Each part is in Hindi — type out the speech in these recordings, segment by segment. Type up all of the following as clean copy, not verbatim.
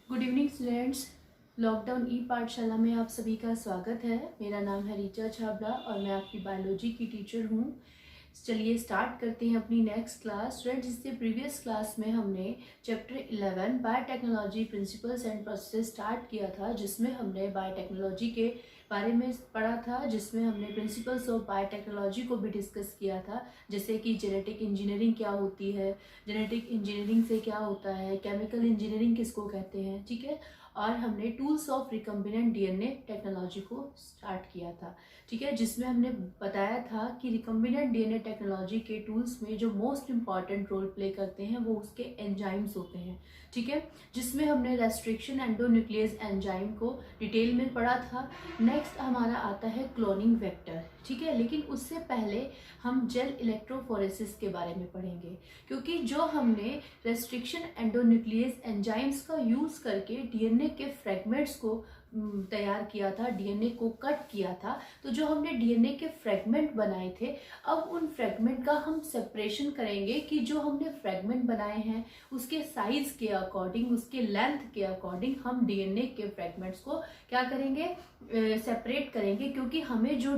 Good evening students. लॉकडाउन ई पाठशाला में आप सभी का स्वागत है। मेरा नाम है रीचा छाबड़ा और मैं आपकी बायोलॉजी की टीचर हूँ। चलिए स्टार्ट करते हैं अपनी नेक्स्ट क्लास। स्टूडेंट्स, इससे प्रीवियस क्लास में हमने chapter 11 biotechnology principles and process start किया था, जिसमें हमने बायोटेक्नोलॉजी के बारे में पढ़ा था, जिसमें हमने प्रिंसिपल्स ऑफ बायोटेक्नोलॉजी को भी डिस्कस किया था, जैसे कि जेनेटिक इंजीनियरिंग क्या होती है, जेनेटिक इंजीनियरिंग से क्या होता है, केमिकल इंजीनियरिंग किसको कहते हैं, ठीक है। और हमने tools of recombinant DNA technology को स्टार्ट किया था, ठीक है, जिसमें हमने बताया था कि रिकम्बिनेंट डीएनए टेक्नोलॉजी के टूल्स में जो मोस्ट इंपॉर्टेंट रोल प्ले करते हैं वो उसके एंजाइम्स होते हैं, ठीक है, जिसमें हमने रेस्ट्रिक्शन एंडोन्यूक्लियस एंजाइम को डिटेल में पढ़ा था। नेक्स्ट हमारा आता है क्लोनिंग वेक्टर, ठीक है, लेकिन उससे पहले हम जेल इलेक्ट्रोफोरेसिस के बारे में पढ़ेंगे, क्योंकि जो हमने रेस्ट्रिक्शन एंडोन्यूक्लियस एंजाइम्स का यूज करके डीएनए के फ्रेगमेंट्स को तैयार किया था, डीएनए को कट किया था, तो जो हमने डीएनए के फ्रेगमेंट बनाए थे, अब उन फ्रेगमेंट का हम सेपरेशन करेंगे कि जो हमने फ्रेगमेंट बनाए हैं उसके साइज के अकॉर्डिंग, उसके लेंथ के अकॉर्डिंग हम डीएनए के फ्रेगमेंट्स को क्या करेंगे, सेपरेट करेंगे। क्योंकि हमें जो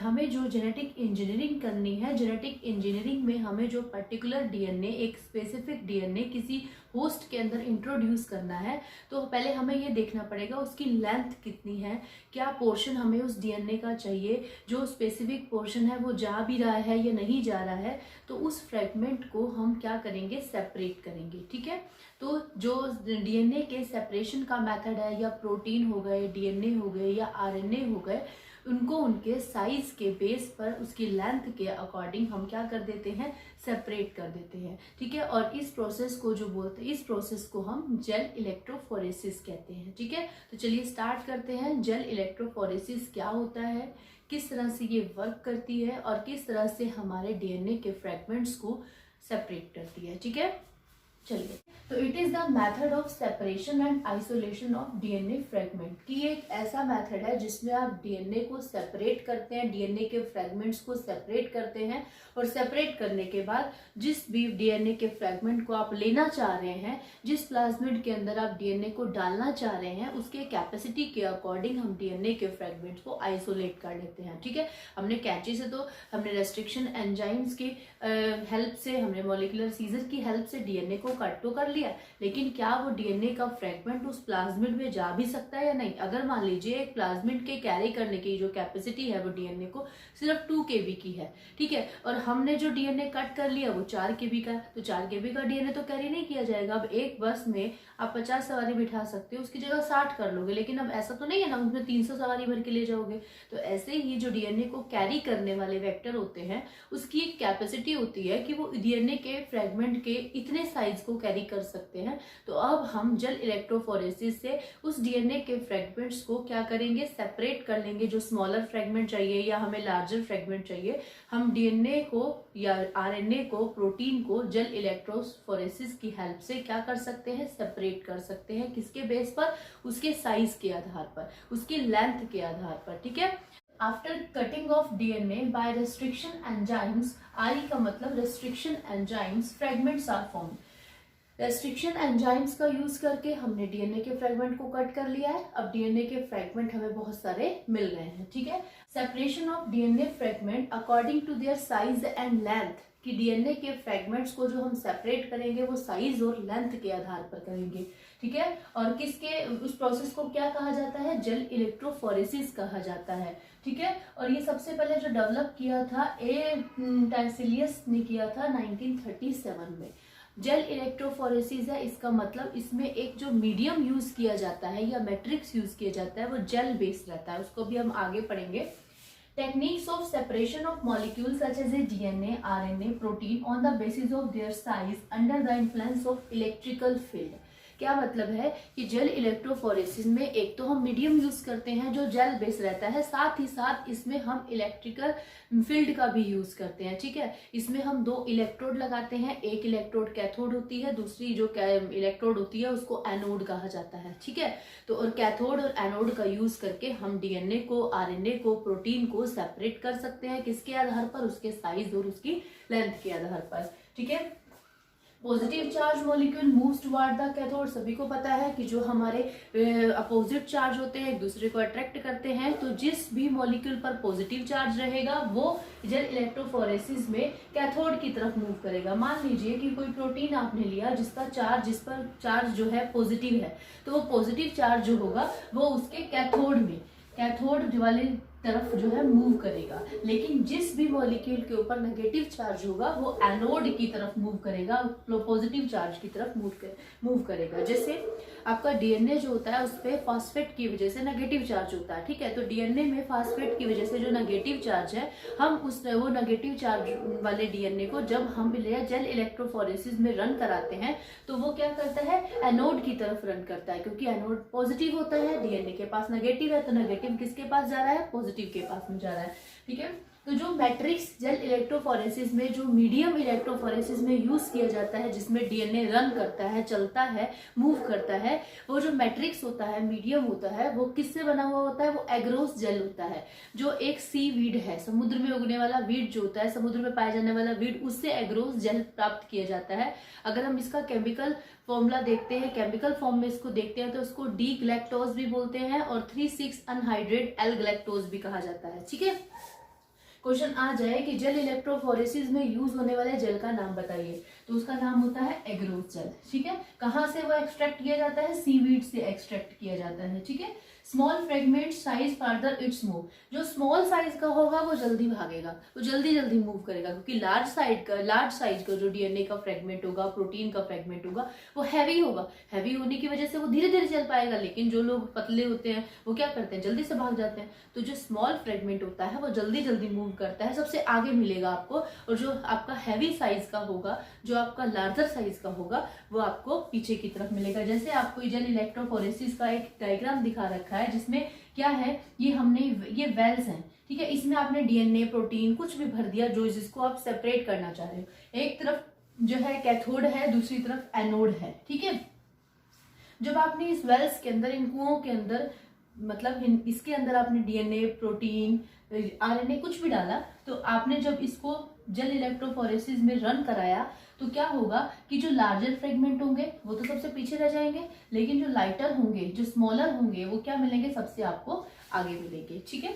हमें जो जेनेटिक इंजीनियरिंग करनी है, जेनेटिक इंजीनियरिंग में हमें जो पर्टिकुलर डीएनए, एक स्पेसिफिक डीएनए किसी होस्ट के अंदर इंट्रोड्यूस करना है, तो पहले हमें ये देखना पड़ेगा उसकी लेंथ कितनी है, क्या पोर्शन हमें उस डीएनए का चाहिए, जो स्पेसिफिक पोर्शन है वो जा भी रहा है या नहीं जा रहा है, तो उस फ्रेगमेंट को हम क्या करेंगे, सेपरेट करेंगे, ठीक है। तो जो डीएनए के सेपरेशन का मेथड है, या प्रोटीन हो गए, डीएनए हो गए या आरएनए हो गए, उनको उनके साइज के बेस पर, उसकी लेंथ के अकॉर्डिंग हम क्या कर देते हैं, सेपरेट कर देते हैं, ठीक है। और इस प्रोसेस को जो बोलते हैं, इस प्रोसेस को हम जेल इलेक्ट्रोफोरेसिस कहते हैं, ठीक है। तो चलिए स्टार्ट करते हैं। जेल इलेक्ट्रोफोरेसिस क्या होता है, किस तरह से ये वर्क करती है और किस तरह से हमारे डीएनए के फ्रेगमेंट्स को सेपरेट करती है, ठीक है। चलिए, तो it is the method of separation and isolation of DNA fragment, कि एक ऐसा मेथड है जिसमें आप डीएनए को सेपरेट करते हैं, डीएनए के फ्रेगमेंट्स को सेपरेट करते हैं, और सेपरेट करने के बाद जिस भी डीएनए के फ्रेगमेंट को आप लेना चाह रहे हैं, जिस प्लाज्मिड के अंदर आप डीएनए को डालना चाह रहे हैं, उसके कैपेसिटी के अकॉर्डिंग हम डीएनए के फ्रेगमेंट्स को आइसोलेट कर लेते हैं, ठीक है। हमने कैंची से तो हमने रेस्ट्रिक्शन एंजाइम्स की हेल्प से, हमने मॉलिक्यूलर सीजर की हेल्प से डीएनए को कट तो कर लिया, लेकिन क्या वो डीएनए का फ्रेगमेंट उस प्लाज्मिड में जा भी सकता है या नहीं। अगर मान लीजिए एक प्लाज्मिड के कैरी करने की जो कैपेसिटी है वो डीएनए को सिर्फ 2 kb की है, ठीक है, और हमने जो डीएनए कट कर लिया वो 4 kb का, तो 4 kb का डीएनए तो कैरी नहीं किया जाएगा। अब एक बस में आप 50 सवारी बिठा सकते हो, उसकी जगह 60 कर लोगे, लेकिन अब ऐसा तो नहीं है ना, उसमें 300 सवारी भर के ले जाओगे। तो ऐसे ही जो डीएनए को कैरी करने वाले वेक्टर होते हैं, उसकी एक कैपेसिटी होती है कि वो डीएनए के फ्रेगमेंट के इतने साइज को कैरी कर सकते हैं। तो अब हम जेल इलेक्ट्रोफोरेसिस से उस डीएनए के फ्रेगमेंट्स को क्या करेंगे, सेपरेट कर लेंगे। जो स्मॉलर फ्रेगमेंट चाहिए या हमें लार्जर फ्रेगमेंट चाहिए, हम डीएनए को या आरएनए को, प्रोटीन को जेल इलेक्ट्रोफोरेसिस की हेल्प से क्या कर सकते हैं, सेपरेट कर सकते हैं। किसके बेस पर, उसके साइज के आधार पर, उसकी लेंथ के आधार पर, ठीक है। After cutting of DNA by restriction enzymes, आई का मतलब restriction enzymes, fragments are formed. Restriction enzymes का यूज करके हमने डीएनए के फ्रेगमेंट को कट कर लिया है। अब डीएनए के फ्रेगमेंट हमें बहुत सारे मिल गए हैं, ठीक है। Separation of DNA fragment according to their size and length, कि डीएनए के फ्रेगमेंट्स को जो हम सेपरेट करेंगे वो साइज और लेंथ के आधार पर करेंगे, ठीक है। और किसके, उस प्रोसेस को क्या कहा जाता है, जेल इलेक्ट्रोफोरेसिस कहा जाता है, ठीक है। और ये सबसे पहले जो डेवलप किया था टेंसिलियस ने किया था 1937 में। जेल इलेक्ट्रोफोरेसिस है, इसका मतलब इसमें एक जो मीडियम यूज किया जाता है या मैट्रिक्स यूज किया जाता है वो जेल बेस्ड रहता है, उसको भी हम आगे पढ़ेंगे। Techniques of separation of molecule such as a DNA, RNA, protein on the basis of their size under the influence of electrical field. क्या मतलब है कि जेल इलेक्ट्रोफोरेसिस में एक तो हम मीडियम यूज करते हैं जो जेल बेस रहता है, साथ ही साथ इसमें हम इलेक्ट्रिकल फील्ड का भी यूज करते हैं, ठीक है। इसमें हम 2 इलेक्ट्रोड लगाते हैं, एक इलेक्ट्रोड कैथोड होती है, दूसरी जो इलेक्ट्रोड होती है उसको एनोड कहा जाता है, ठीक है। तो और कैथोड और एनोड का यूज करके हम डीएनए को, आरएनए को, प्रोटीन को सेपरेट कर सकते हैं। किसके आधार पर, उसके साइज और उसकी लेंथ के आधार पर, ठीक है। Positive charge molecule moves toward the cathode. सभी को पता है कि जो हमारे अपोजिट चार्ज होते हैं एक दूसरे को अट्रैक्ट करते हैं, तो जिस भी मॉलिक्यूल पर पॉजिटिव चार्ज रहेगा वो जल इलेक्ट्रोफोरेसिस में कैथोड की तरफ मूव करेगा। मान लीजिए कि कोई प्रोटीन आपने लिया जिस पर चार्ज जो है पॉजिटिव है, तो वो पॉजिटिव चार्ज जो होगा वो उसके कैथोड वाले तरफ जो है मूव करेगा। लेकिन जिस भी मॉलिक्यूल के ऊपर नेगेटिव चार्ज होगा वो एनोड की तरफ मूव करेगा, पॉजिटिव चार्ज की तरफ मूव करेगा। जैसे आपका डीएनए जो होता है उस पे फॉस्फेट की वजह से नेगेटिव चार्ज होता है, ठीक है। तो डीएनए में फॉस्फेट की वजह से जो नेगेटिव चार्ज है, हम वो नेगेटिव चार्ज वाले डीएनए को जब हम जेल इलेक्ट्रोफोरेसिस में रन कराते हैं तो वो क्या करता है, एनोड की तरफ रन करता है, क्योंकि एनोड पॉजिटिव होता है, डीएनए के पास नेगेटिव है, तो नेगेटिव किसके पास जा रहा है, पॉजिटिव के पास में जा रहा है, ठीक है। तो जो मैट्रिक्स जेल इलेक्ट्रोफोरेसिस में, जो मीडियम इलेक्ट्रोफोरेसिस में यूज किया जाता है, जिसमें डीएनए रन करता है, चलता है, मूव करता है, वो जो मैट्रिक्स होता है, मीडियम होता है, वो किससे बना हुआ होता है, वो एग्रोस जेल होता है, जो एक सी वीड है, समुद्र में उगने वाला वीड जो होता है, समुद्र में पाया जाने वाला वीड, उससे एग्रोस जेल प्राप्त किया जाता है। अगर हम इसका केमिकल फॉर्मूला देखते हैं, केमिकल फॉर्म में इसको देखते हैं, तो उसको डी ग्लैक्टोज भी बोलते हैं और 3,6 अनहाइड्रेट एल ग्लैक्टोज भी कहा जाता है, ठीक है। क्वेश्चन आ जाए कि जेल इलेक्ट्रोफोरेसिस में यूज होने वाले जेल का नाम बताइए, तो उसका नाम होता है एग्रोस जेल, ठीक है। कहाँ से वो एक्सट्रैक्ट किया जाता है, सीवीड से एक्सट्रैक्ट किया जाता है, ठीक है। Small fragment size further it's move, जो स्मॉल साइज का होगा वो जल्दी भागेगा, वो जल्दी मूव करेगा, क्योंकि लार्ज साइज का जो डीएनए का फ्रेगमेंट होगा, प्रोटीन का फ्रेगमेंट होगा, वो हैवी होगा, हैवी होने की वजह से वो धीरे धीरे चल पाएगा। लेकिन जो लोग पतले होते हैं वो क्या करते हैं, जल्दी से भाग जाते हैं। तो जो स्मॉल फ्रेगमेंट होता है वो जल्दी मूव करता है, सबसे आगे मिलेगा आपको, और जो आपका हैवी साइज का होगा, जो आपका लार्जर साइज का होगा, वो आपको पीछे की तरफ मिलेगा। जैसे आपको जेल इलेक्ट्रोफोरेसिस का एक डायग्राम दिखा रखा है, जिसमें क्या है, ये वेल्स हैं, ठीक है। इसमें आपने डीएनए, प्रोटीन कुछ भी भर दिया जो जिसको आप सेपरेट करना चाह रहे हो। एक तरफ जो है कैथोड है, दूसरी तरफ एनोड है, ठीक है। जब आपने इस वेल्स के अंदर, इन कुओं के अंदर, मतलब इसके अंदर आपने डीएनए, प्रोटीन, आरएनए कुछ भी डाला, तो आपने जब इसको जेल इलेक्ट्रोफोरेसिस में रन कराया तो क्या होगा कि जो लार्जर फ्रेगमेंट होंगे वो तो सबसे पीछे रह जाएंगे, लेकिन जो लाइटर होंगे, जो स्मॉलर होंगे, वो क्या मिलेंगे, सबसे आपको आगे मिलेंगे, ठीक है।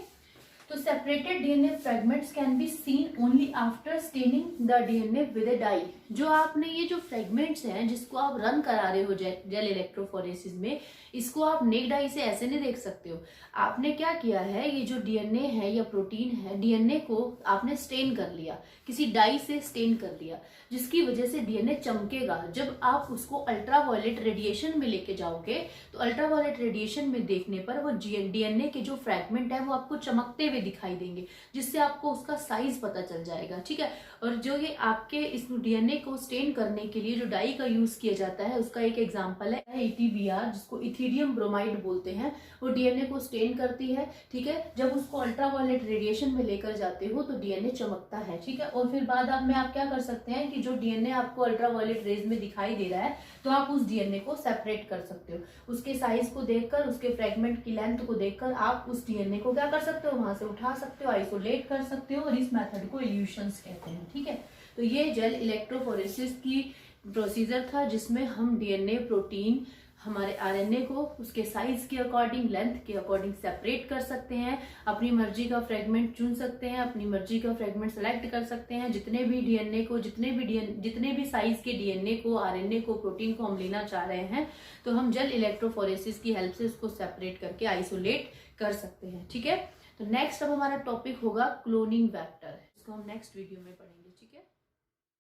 तो separated DNA fragments can be seen only after staining the DNA with a dye. जो आपने ये जो फ्रेगमेंट्स हैं जिसको आप रन करा रहे हो जेल इलेक्ट्रोफोरेसिस में, इसको आप नेक डाई से ऐसे नहीं देख सकते हो। आपने क्या किया है, ये जो डीएनए है या प्रोटीन है, डीएनए को आपने स्टेन कर लिया, किसी डाई से स्टेन कर लिया, जिसकी वजह से डीएनए चमकेगा। जब आप उसको अल्ट्रावायलेट रेडिएशन में लेके जाओगे तो अल्ट्रावायलेट रेडिएशन में देखने पर वो डीएनए के जो फ्रेगमेंट है वो आपको चमकते हुए दिखाई देंगे, जिससे आपको उसका साइज पता चल जाएगा, ठीक है। और जो ये आपके इस डीएनए को स्टेन करने के लिए जो डाई का यूज किया जाता है, उसका एक एग्जांपल है ETBR, जिसको इथीरियम ब्रोमाइड बोलते हैं। वो डीएनए को स्टेन करती है, ठीक है। जब उसको अल्ट्रावायलेट रेडिएशन में लेकर जाते हो तो डीएनए चमकता है, ठीक है। और फिर बाद में आप क्या कर सकते हैं कि जो डीएनए आपको अल्ट्रावायलेट रेज में दिखाई दे रहा है, तो आप उस डीएनए को सेपरेट कर सकते हो। उसके साइज को देखकर, उसके फ्रेगमेंट की लेंथ को देखकर आप उस डीएनए को क्या कर सकते हो, वहां से उठा सकते हो, आइसोलेट कर सकते हो, और इस मेथड को इल्यूशंस कहते हैं, ठीक है। तो ये जेल इलेक्ट्रोफोरेसिस की प्रोसीजर था, जिसमें हम डीएनए, प्रोटीन, हमारे आरएनए को उसके साइज के अकॉर्डिंग, लेंथ के अकॉर्डिंग सेपरेट कर सकते हैं, अपनी मर्जी का फ्रेगमेंट चुन सकते हैं, अपनी मर्जी का फ्रेगमेंट सेलेक्ट कर सकते हैं। जितने भी डीएनए को, जितने भी साइज के डीएनए को, आरएनए को, प्रोटीन को हम लेना चाह रहे हैं, तो हम जेल इलेक्ट्रोफोरेसिस की हेल्प से उसको सेपरेट करके आइसोलेट कर सकते हैं, ठीक है। तो नेक्स्ट अब हमारा टॉपिक होगा क्लोनिंग वेक्टर, इसको हम नेक्स्ट वीडियो में पढ़ेंगे, ठीक है।